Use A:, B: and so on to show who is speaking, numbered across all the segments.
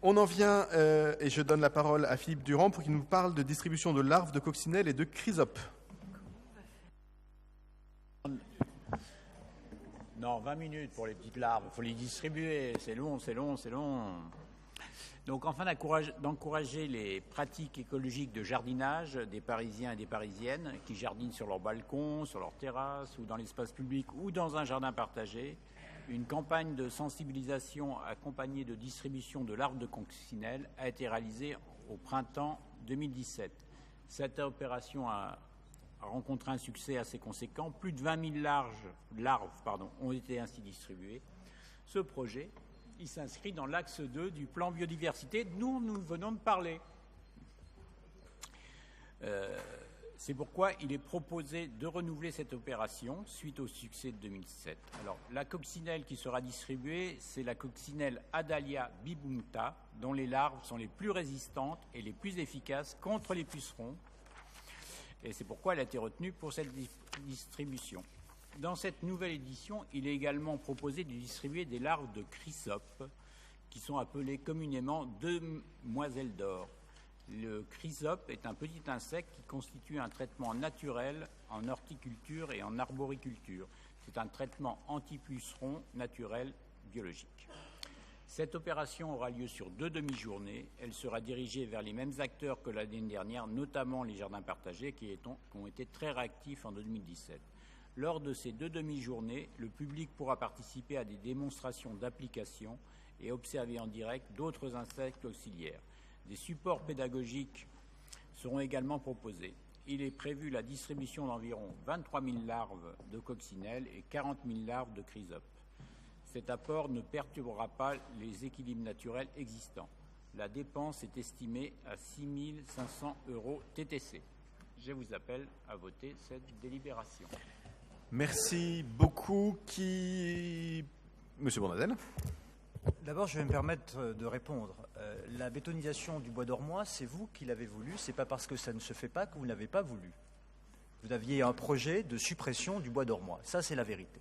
A: On en vient, et je donne la parole à Philippe Durand pour qu'il nous parle de distribution de larves de coccinelle et de chrysopes.
B: Non, 20 minutes pour les petites larves. Il faut les distribuer. C'est long, c'est long, c'est long. Donc, afin d'encourager les pratiques écologiques de jardinage des Parisiens et des Parisiennes qui jardinent sur leur balcon, sur leur terrasse ou dans l'espace public ou dans un jardin partagé, une campagne de sensibilisation accompagnée de distribution de larves de coccinelle a été réalisée au printemps 2017. Cette opération a rencontré un succès assez conséquent. Plus de 20 000 larves ont été ainsi distribuées. Ce projet, il s'inscrit dans l'axe 2 du plan biodiversité dont nous venons de parler. C'est pourquoi il est proposé de renouveler cette opération suite au succès de 2007. Alors, la coccinelle qui sera distribuée, c'est la coccinelle Adalia bibuncta, dont les larves sont les plus résistantes et les plus efficaces contre les pucerons. Et c'est pourquoi elle a été retenue pour cette distribution. Dans cette nouvelle édition, il est également proposé de distribuer des larves de chrysopes, qui sont appelées communément demoiselles d'or. Le chrysope est un petit insecte qui constitue un traitement naturel en horticulture et en arboriculture. C'est un traitement anti-puceron naturel biologique. Cette opération aura lieu sur 2 demi-journées. Elle sera dirigée vers les mêmes acteurs que l'année dernière, notamment les jardins partagés qui ont été très réactifs en 2017. Lors de ces 2 demi-journées, le public pourra participer à des démonstrations d'application et observer en direct d'autres insectes auxiliaires. Des supports pédagogiques seront également proposés. Il est prévu la distribution d'environ 23 000 larves de coccinelle et 40 000 larves de chrysopes. Cet apport ne perturbera pas les équilibres naturels existants. La dépense est estimée à 6 500 € TTC. Je vous appelle à voter cette délibération.
A: Merci beaucoup. Monsieur Bournazel.
C: D'abord, je vais me permettre de répondre. La bétonisation du bois d'Ormois, c'est vous qui l'avez voulu. C'est pas parce que ça ne se fait pas que vous ne l'avez pas voulu. Vous aviez un projet de suppression du bois d'Ormois. Ça, c'est la vérité.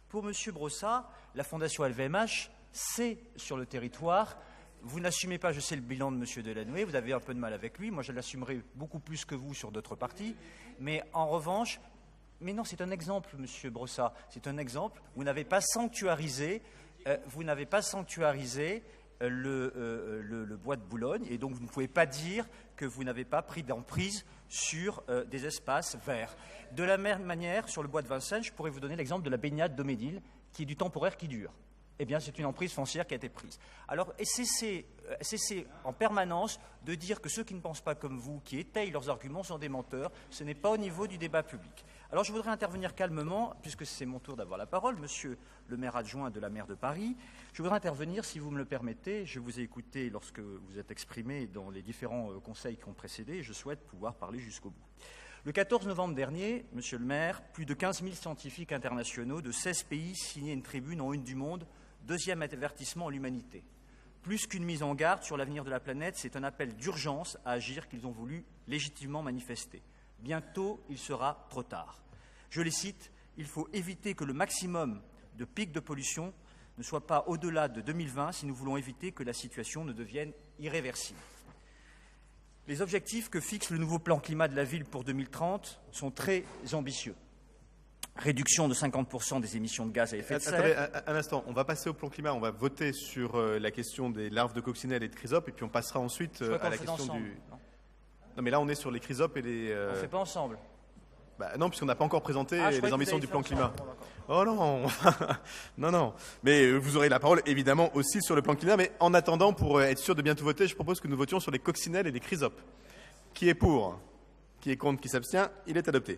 C: Pour M. Brossat, la Fondation LVMH, c'est sur le territoire. Vous n'assumez pas, je sais le bilan de M. Delanoë, vous avez un peu de mal avec lui. Moi, je l'assumerai beaucoup plus que vous sur d'autres partis. Mais en revanche, mais non, c'est un exemple, M. Brossat. C'est un exemple. Vous n'avez pas sanctuarisé le bois de Boulogne, et donc vous ne pouvez pas dire que vous n'avez pas pris d'emprise sur des espaces verts. De la même manière, sur le bois de Vincennes, je pourrais vous donner l'exemple de la baignade d'Omédile, qui est du temporaire qui dure. Eh bien, c'est une emprise foncière qui a été prise. Alors, cessez en permanence de dire que ceux qui ne pensent pas comme vous, qui étayent leurs arguments, sont des menteurs. Ce n'est pas au niveau du débat public. Alors, je voudrais intervenir calmement, puisque c'est mon tour d'avoir la parole, monsieur le maire adjoint de la maire de Paris. Je voudrais intervenir, si vous me le permettez. Je vous ai écouté lorsque vous êtes exprimé dans les différents conseils qui ont précédé, et je souhaite pouvoir parler jusqu'au bout. Le 14 novembre dernier, monsieur le maire, plus de 15 000 scientifiques internationaux de 16 pays signaient une tribune en une du Monde, deuxième avertissement à l'humanité. Plus qu'une mise en garde sur l'avenir de la planète, c'est un appel d'urgence à agir qu'ils ont voulu légitimement manifester. Bientôt, il sera trop tard. Je les cite, il faut éviter que le maximum de pics de pollution ne soit pas au-delà de 2020 si nous voulons éviter que la situation ne devienne irréversible. Les objectifs que fixe le nouveau plan climat de la ville pour 2030 sont très ambitieux. Réduction de 50% des émissions de gaz à effet de serre.
A: Attendez, un instant, on va passer au plan climat, on va voter sur la question des larves de coccinelle et de chrysopes, et puis on passera ensuite à la question du... Non, mais là on est sur les chrysopes et les...
C: On ne fait pas ensemble.
A: Bah non, puisqu'on n'a pas encore présenté les ambitions du plan climat.
C: Oh
A: non. Non. Mais vous aurez la parole évidemment aussi sur le plan climat, mais en attendant, pour être sûr de bien tout voter, je propose que nous votions sur les coccinelles et les chrysopes. Qui est pour ? Qui est contre ? Qui s'abstient ? Il est adopté.